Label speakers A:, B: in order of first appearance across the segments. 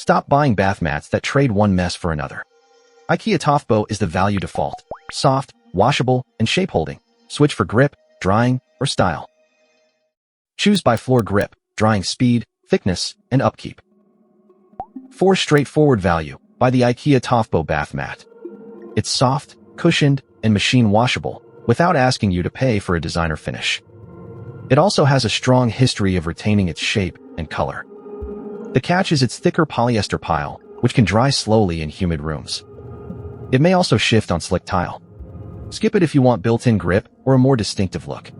A: Stop buying bath mats that trade one mess for another. IKEA Toftbo is the value default. Soft, washable, and shape-holding. Switch for grip, drying, or style. Choose by floor grip, drying speed, thickness, and upkeep. 4 straightforward value by the IKEA Toftbo Bath Mat. It's soft, cushioned, and machine washable without asking you to pay for a designer finish. It also has a strong history of retaining its shape and color. The catch is its thicker polyester pile, which can dry slowly in humid rooms. It may also shift on slick tile. Skip it if you want built-in grip or a more distinctive look.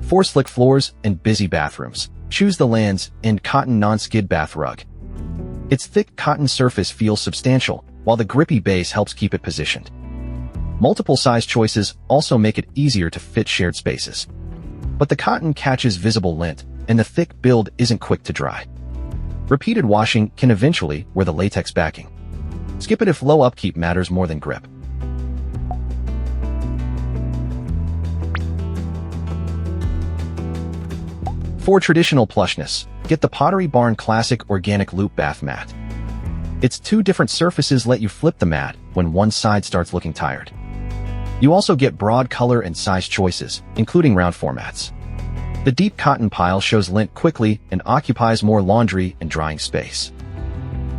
A: For slick floors and busy bathrooms, choose the Lands End Cotton Non-Skid Bath Rug. Its thick cotton surface feels substantial, while the grippy base helps keep it positioned. Multiple size choices also make it easier to fit shared spaces. But the cotton catches visible lint, and the thick build isn't quick to dry. Repeated washing can eventually wear the latex backing. Skip it if low upkeep matters more than grip. For traditional plushness, get the Pottery Barn Classic Organic Loop Bath Mat. Its 2 different surfaces let you flip the mat when one side starts looking tired. You also get broad color and size choices, including round formats. The deep cotton pile shows lint quickly and occupies more laundry and drying space.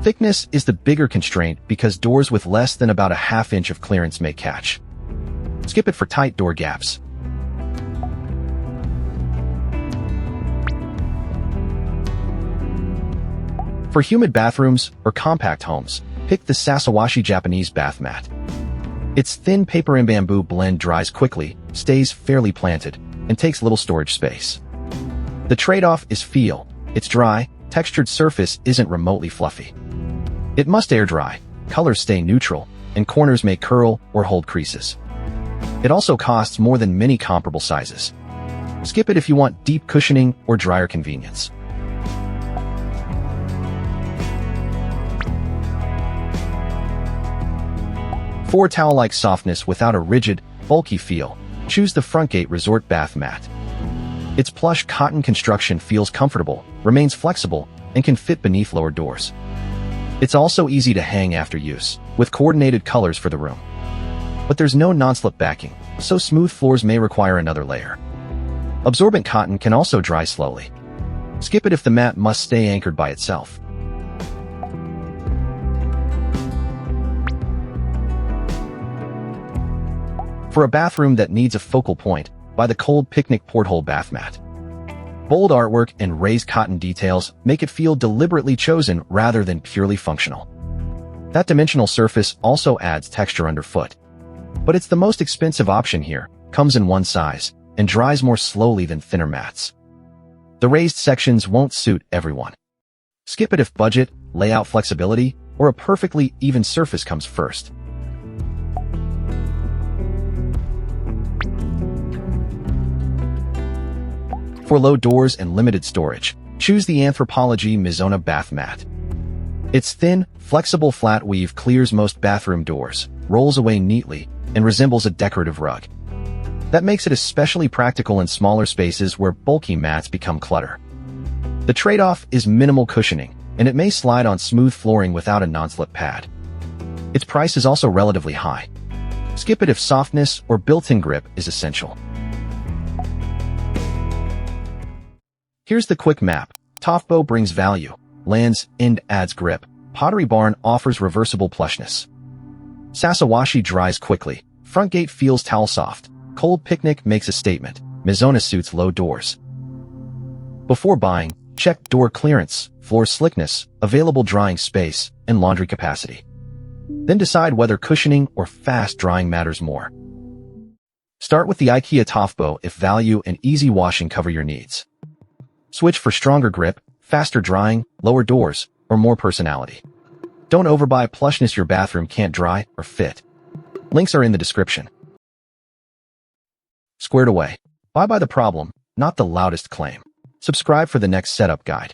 A: Thickness is the bigger constraint because doors with less than about a ½ inch of clearance may catch. Skip it for tight door gaps. For humid bathrooms or compact homes, pick the Sasawashi Japanese Bath Mat. Its thin paper and bamboo blend dries quickly, stays fairly planted, and takes little storage space. The trade-off is feel. Its dry, textured surface isn't remotely fluffy. It must air dry, colors stay neutral, and corners may curl or hold creases. It also costs more than many comparable sizes. Skip it if you want deep cushioning or dryer convenience. For towel-like softness without a rigid, bulky feel, choose the Frontgate Resort Bath Mat. Its plush cotton construction feels comfortable, remains flexible, and can fit beneath lower doors. It's also easy to hang after use, with coordinated colors for the room. But there's no non-slip backing, so smooth floors may require another layer. Absorbent cotton can also dry slowly. Skip it if the mat must stay anchored by itself. For a bathroom that needs a focal point, buy the cold Picnic Porthole Bathmat. Bold artwork and raised cotton details make it feel deliberately chosen rather than purely functional. That dimensional surface also adds texture underfoot. But it's the most expensive option here, comes in one size, and dries more slowly than thinner mats. The raised sections won't suit everyone. Skip it if budget, layout flexibility, or a perfectly even surface comes first. For low doors and limited storage, choose the Anthropologie Misona Bath Mat. Its thin, flexible flat weave clears most bathroom doors, rolls away neatly, and resembles a decorative rug. That makes it especially practical in smaller spaces where bulky mats become clutter. The trade-off is minimal cushioning, and it may slide on smooth flooring without a non-slip pad. Its price is also relatively high. Skip it if softness or built-in grip is essential. Here's the quick map. Toftbo brings value. Lands End adds grip. Pottery Barn offers reversible plushness. Sasawashi dries quickly. Frontgate feels towel soft. Cold Picnic makes a statement. Misona suits low doors. Before buying, check door clearance, floor slickness, available drying space, and laundry capacity. Then decide whether cushioning or fast drying matters more. Start with the IKEA Toftbo if value and easy washing cover your needs. Switch for stronger grip, faster drying, lower doors, or more personality. Don't overbuy plushness your bathroom can't dry or fit. Links are in the description. Squared away. Buy by the problem, not the loudest claim. Subscribe for the next setup guide.